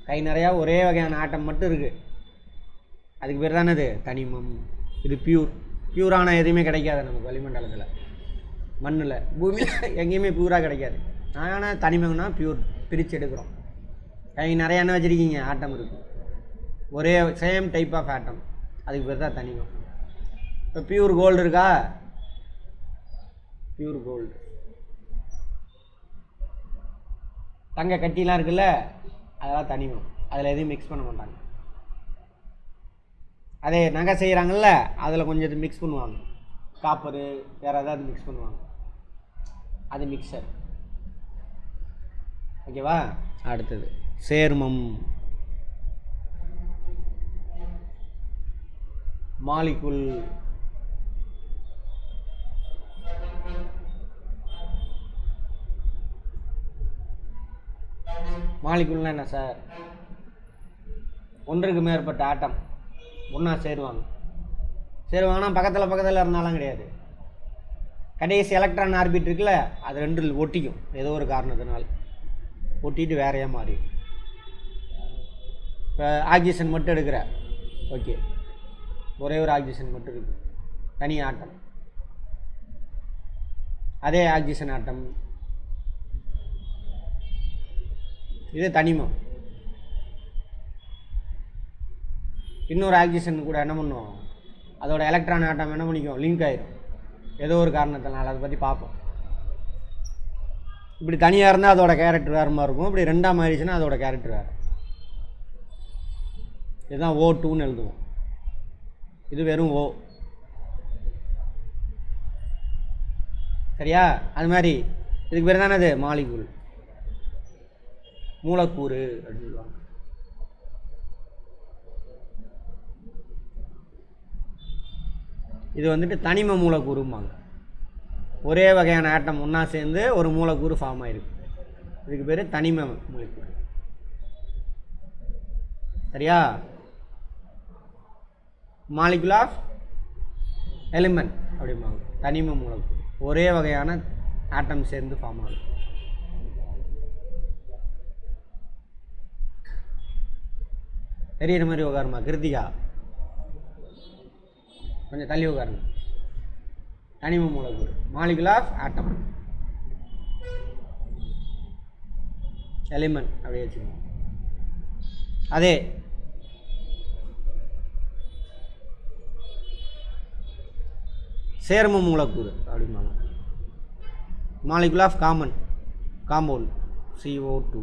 கை நிறையா ஒரே வகையான ஆட்டம் மட்டும் இருக்குது. அதுக்கு பேர் தானே இது தனிமம். இது பியூரான எதுவுமே கிடைக்காது நமக்கு வளிமண்டலத்தில், மண்ணில், பூமியில் எங்கேயுமே பியூராக கிடைக்காது. ஆனால் தனிமம்னா பியூர் பிரித்து எடுக்கிறோம். கை நிறையா என்ன வச்சுருக்கீங்க? ஆட்டம் இருக்குது, ஒரே சேம் டைப் ஆஃப் ஆட்டம். அதுக்கு பேர் தான் தனிமம். இப்போ பியூர் கோல்டு இருக்கா? Pure gold. தங்க கட்டிலாம் இருக்குல்ல, அதெல்லாம் தனிமம். அதில் எதையும் மிக்ஸ் பண்ண மாட்டாங்க. அதே நகை செய்கிறாங்கல்ல, அதில் கொஞ்சம் இது மிக்ஸ் பண்ணுவாங்க. காப்பரு வேறு ஏதாவது மிக்ஸ் பண்ணுவாங்க, அது மிக்சர். ஓகேவா? அடுத்தது சேர்மம். மாலிகுல். மாலிகுல்னா என்ன சார்? ஒன்றுக்கு மேற்பட்ட ஆட்டம் ஒன்றா சேருவாங்கன்னா பக்கத்தில் இருந்தாலும் கிடையாது. கடைசி எலக்ட்ரான் ஆர்பிட் இருக்குல்ல, அது 2 ஒட்டிக்கும். ஏதோ ஒரு காரணத்தினால் ஒட்டிட்டு வேறையாக மாறிடும். இப்போ ஆக்சிஜன் மட்டும் எடுக்கிற, ஓகே, ஒரே ஒரு ஆக்சிஜன் மட்டும் இருக்குது, தனி ஆட்டம். அதே ஆக்சிஜன் ஆட்டம், இது தனிமம். இன்னொரு ஆக்சிஜன் கூட என்ன பண்ணும்? அதோட எலக்ட்ரான் ஆட்டம் என்ன பண்ணிக்கும்? லிங்க் ஆயிடும் ஏதோ ஒரு காரணத்தினால. அதை பற்றி பார்ப்போம். இப்படி தனியாக இருந்தால் அதோட கேரக்டர் வேறு மாதிரி இருக்கும். இப்படி 2ஆக மாறிடுச்சுன்னா அதோட கேரக்டர் வேறு. இதுதான் O2ன்னு எழுதுவோம். இது வெறும் O. சரியா? அது மாதிரி இதுக்கு பேர் தானே அது மாலிகுல், மூலக்கூறு அப்படின்னு சொல்லுவாங்க. இது வந்துட்டு தனிம மூலக்கூறும்பாங்க. ஒரே வகையான ஆட்டம் ஒன்றா சேர்ந்து ஒரு மூலக்கூறு ஃபார்ம் ஆகிருக்கு. இதுக்கு பேர் தனிம மூலக்கூறு. சரியா? மாலிகுல் ஆஃப் எலிமெண்ட் அப்படிம்பாங்க. தனிம மூலக்கூறு ஒரே வகையான ஆட்டம் சேர்ந்து ஃபார்ம் ஆகும். தெரியுற மாதிரி உட்காருமா கிருத்திகா? கொஞ்சம் தள்ளி உட்காருங்க. தனிம மூலக்கூறு மாலிகுல் ஆஃப் ஆட்டம், எலிமெண்ட் அப்படியே வச்சுக்கணும். அதே சேர்ம மூலக்கூறு அப்படிம்பாங்க. Molecule of compound CO2.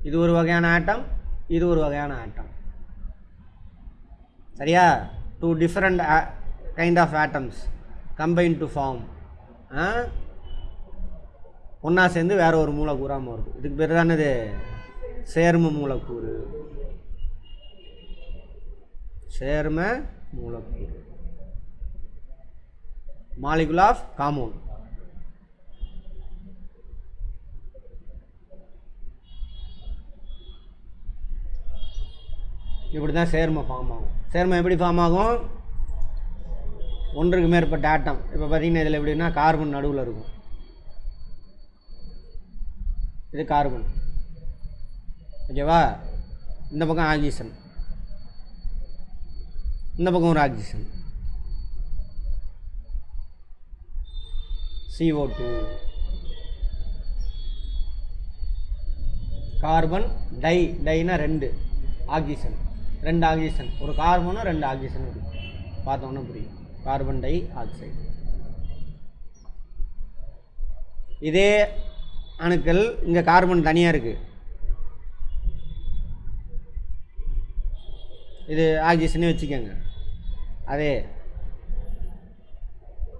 இது ஒரு வகையான ஆட்டம், இது ஒரு வகையான ஆட்டம். சரியா? 2 different kind of atoms combined to form ஒன்றா சேர்ந்து வேற ஒரு மூலக்கூறாக மாறுது. இதுக்கு பேர் தானே இது சேர்ம மூலக்கூறு. சேர்ம மூலக்கூறு மாலிகுல் ஆஃப் காம்பவுண்ட். இப்படி தான் சேர்மம் ஃபார்ம் ஆகும். சேர்மம் எப்படி ஃபார்ம் ஆகும்? ஒன்றுக்கு மேற்பட்ட ஆட்டம். இப்போ பார்த்தீங்கன்னா இதில் எப்படின்னா கார்பன் நடுவில் இருக்கும். இது கார்பன், ஓகேவா? இந்த பக்கம் ஆக்சிஜன், இந்த பக்கம் ஒரு ஆக்சிஜன், CO2. கார்பன் டைனா 2, ஆக்சிஜன், 2 ஆக்சிஜன், ஒரு கார்பனும் 2 ஆக்சிஜன் இருக்குது. பார்த்தோன்னா புரியும். Carbon dioxide. இதே அணுக்கள் இங்கே கார்பன் தனியாக இருக்குது, இது ஆக்சிஜனே வச்சுக்கோங்க. அதே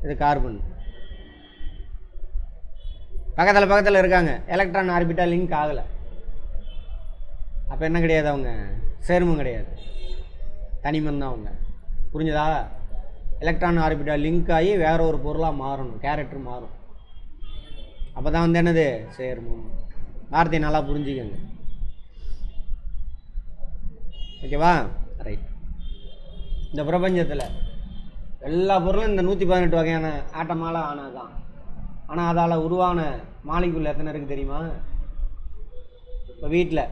இது கார்பன் பக்கத்தில் இருக்காங்க, எலக்ட்ரான் ஆர்பிட்டால் லிங்க் ஆகலை. அப்போ என்ன கிடையாது, அவங்க சேர்மம் கிடையாது, தனிமம் தான் அவங்க. புரிஞ்சுதா? எலக்ட்ரான் ஆர்பிட்டால் லிங்க் ஆகி வேற ஒரு பொருளாக மாறணும், கேரக்டர் மாறும். அப்போ தான் வந்து என்னது சேர்மம். வார்த்தையை நல்லா புரிஞ்சுக்கங்க. ஓகேவா? ரைட். இந்த பிரபஞ்சத்தில் எல்லா பொருளும் இந்த 118 வகையான ஆட்டமால் ஆனது தான். ஆனால் அதால் உருவான மாலிகுல் எத்தனை இருக்குது தெரியுமா? இப்போ வீட்டில்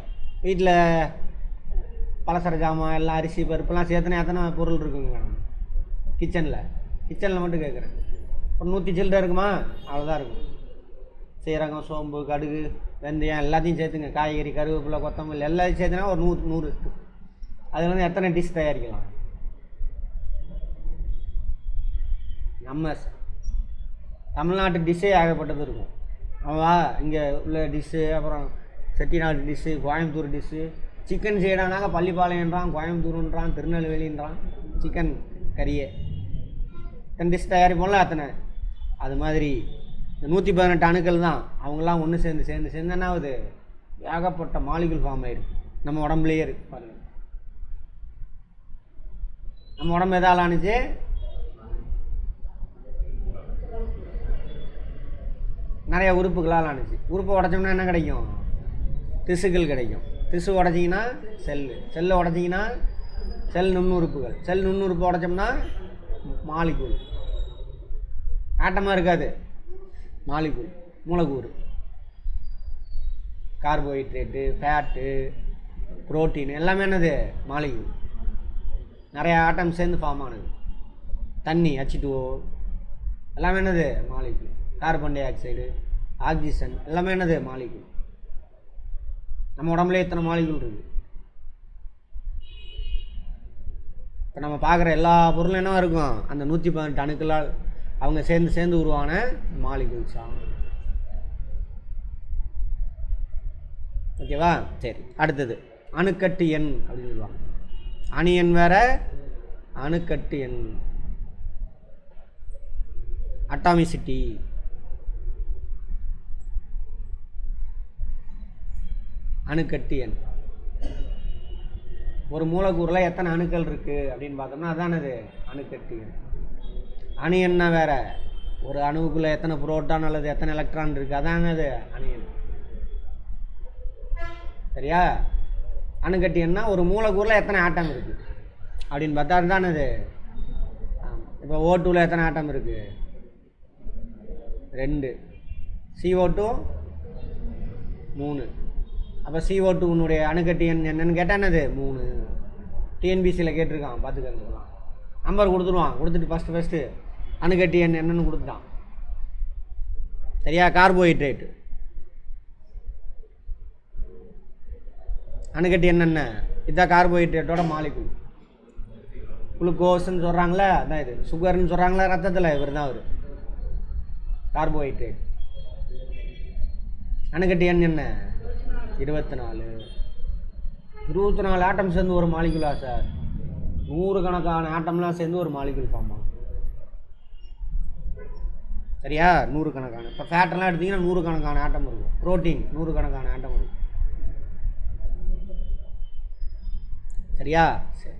பலசர ஜாமான் எல்லாம் அரிசி பருப்புலாம் சேர்த்துனா எத்தனை பொருள் இருக்குங்க கிச்சனில் மட்டும் கேட்குறேன். ஒரு 100 சில்லறை இருக்குமா? அவ்வளோதான் இருக்கும். சீரகம், சோம்பு, கடுகு, வெந்தயம் எல்லாத்தையும் சேர்த்துங்க. காய்கறி, கருவேப்பிலை, கொத்தமல்லி எல்லாத்தையும் சேர்த்துனா ஒரு 100 இருக்குது. அது வந்து எத்தனை டிஷ் தயாரிக்கலாம்? நம்ம தமிழ்நாட்டு டிஷ்ஷே ஏகப்பட்டது இருக்கும். அவா இங்கே உள்ள டிஷ்ஷு, அப்புறம் Chettinad dish, Coimbatore dish. Chicken செய்யறானாங்க பள்ளிப்பாளையன்றான், கோயம்புத்தூர்ன்றான், திருநெல்வேலின்றான். சிக்கன் கறியே இத்தனை டிஷ் தயாரிப்போம்ல அத்தனை. அது மாதிரி இந்த 118 அணுக்கள் தான். அவங்களாம் ஒன்று சேர்ந்து என்ன ஆகுது? ஏகப்பட்ட மாலிகுல் ஃபார்ம் ஆயிருக்கு. நம்ம உடம்புலையே இருக்கு பாருங்க. நம்ம உடம்பு எதால் ஆணுச்சு? நிறைய உறுப்புகளால் ஆணுச்சு. உறுப்பை உடச்சோம்னா என்ன கிடைக்கும்? திசுக்கள் கிடைக்கும். திசு உடச்சிங்கன்னா செல்லு உடச்சிங்கன்னா செல் நுண்ணுறுப்புகள். செல் நுண்ணுறுப்பு உடச்சோம்னா மாலிகுல். ஆட்டமாக இருக்காது, மாலிகுல், மூலக்கூறு. கார்போஹைட்ரேட்டு, ஃபேட்டு, புரோட்டீன் எல்லாமே என்னது? மாலிகுல். நிறைய ஆட்டம் சேர்ந்து ஃபார்ம் ஆனது. தண்ணி H2O எல்லாமே என்னது? Molecule. Carbon di oxide, oxygen எல்லாமே என்னது? மாலிகுல். நம்ம உடம்புல எத்தனை மாலிகுல் இருக்குது? இப்போ நம்ம பார்க்குற எல்லா பொருளும் என்ன இருக்கும்? அந்த 118 அணுக்களால் அவங்க சேர்ந்து உருவான மாலிகுல்ஸா. ஓகேவா? சரி, அடுத்தது அணுக்கட்டு எண் அப்படின்னு சொல்லுவாங்க. அணு எண் வேற, அணுக்கட்டு எண், அட்டாமிசிட்டி. அணுக்கட்டு எண். ஒரு மூலக்கூறில் எத்தனை அணுக்கள் இருக்குது அப்படின்னு பார்த்தோம்னா அதானது அணுக்கட்டு எண். அணு எண்ணா வேற, ஒரு அணுவுக்குள்ளே எத்தனை புரோட்டான் அல்லது எத்தனை எலக்ட்ரான் இருக்குது, அதாங்க அது அணு எண். சரியா? அணுக்கட்டு எண்ணா ஒரு மூலக்கூறில் எத்தனை ஆட்டம் இருக்குது அப்படின்னு பார்த்தா அதுதானே அது. இப்போ O2ல் எத்தனை ஆட்டம் இருக்குது? 2. CO2 3. அப்போ CO2னுடைய அணுக்கட்டு எண் என்னன்னு கேட்டால் என்னது? 3. டிஎன்பிசியில் கேட்டிருக்கான், பார்த்துக்கலாம். நம்பர் கொடுத்துருவான். கொடுத்துட்டு ஃபஸ்ட்டு அணுக்கட்டு எண் என்னன்னு கொடுத்துட்டான். சரியா? கார்போஹைட்ரேட்டு அணுக்கட்டு என்னென்ன? இதுதான் கார்போஹைட்ரேட்டோட மாலிகுல். குளுக்கோஸ்ன்னு சொல்கிறாங்களே அதான் இது. சுகர்னு சொல்கிறாங்களே ரத்தத்தில், இவர் தான் அவர். கார்போஹைட்ரேட். அணுக்கட்டு எண் என்ன? 24. 24 ஆட்டம் சேர்ந்து ஒரு மாலிகுலா சார்? 100 கணக்கான ஆட்டம்லாம் சேர்ந்து ஒரு மாலிகுல் ஃபார்ம் ஆகும். சரியா? 100 கணக்கான. இப்போ ஃபேட்டெல்லாம் எடுத்திங்கன்னா 100 கணக்கான ஆட்டம் இருக்கும். புரோட்டீன் 100 கணக்கான ஆட்டம் இருக்கும். சரியா? சரி.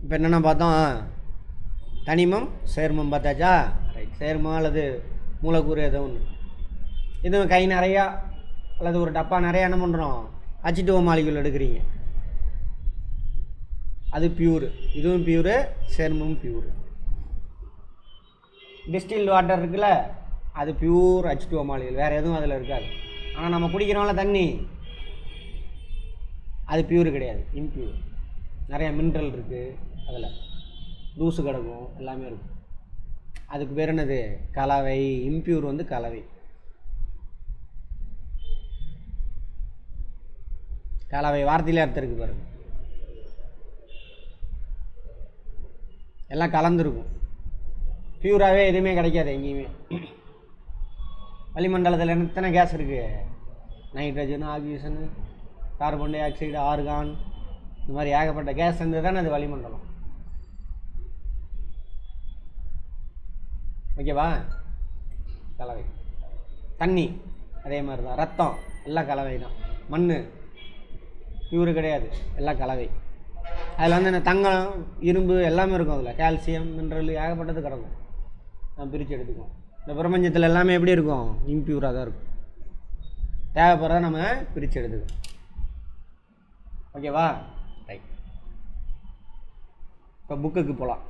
இப்போ என்னென்ன பார்த்தோம்? தனிமம், சேர்மம் பார்த்தாச்சா? ரைட். சேர்மம் அல்லது மூலக்கூறு ஏதோ ஒன்று. இதுவும் கை நிறையா அல்லது ஒரு டப்பா நிறையா என்ன பண்ணுறோம்? H2O மாலிகுல் எடுக்கிறீங்க, அது பியூரு. இதுவும் பியூரு, சேர்மமும் பியூரு. டிஸ்டில்டு வாட்டர் இருக்குல்ல, அது பியூர் H2O மாலிகுல், வேறு எதுவும் அதில் இருக்காது. ஆனால் நம்ம குடிக்கிறோம்ல தண்ணி, அது பியூர் கிடையாது, இம்பியூர். நிறைய மினரல் இருக்குது அதில், தூசு கிடக்கும், எல்லாமே இருக்கும். அதுக்கு பேர் என்னது? கலவை. இம்பியூர் வந்து கலவை. கலவை வார்த்தையிலே அர்த்தம் இருக்குது பாருங்க. எல்லாம் கலந்துருக்கும். பியூராகவே எதுவுமே கிடைக்காது எங்கேயுமே. வளிமண்டலத்தில் எத்தனை கேஸ் இருக்குது? Nitrogen, oxygen, carbon di oxide, argon, இந்த மாதிரி ஏகப்பட்ட கேஸ் இருந்தது தானே அது வளிமண்டலம். ஓகேவா? கலவை. தண்ணி அதே மாதிரி தான். ரத்தம் எல்லாம் கலவை தான். மண் பியூரு கிடையாது, எல்லாம் கலவை. அதில் வந்து இந்த தங்கம், இரும்பு எல்லாமே இருக்கும். அதில் கால்சியம், மினரல் ஏகப்பட்டது கிடக்கும். நம்ம பிரித்து எடுத்துக்குவோம். இந்த பிரபஞ்சத்தில் எல்லாமே எப்படி இருக்கும்? இம்பியூராக தான் இருக்கும். தேவைப்படுறத நம்ம பிரித்து எடுத்துக்கோம். ஓகேவா? ரைட். இப்போ புக்குக்கு போகலாம்.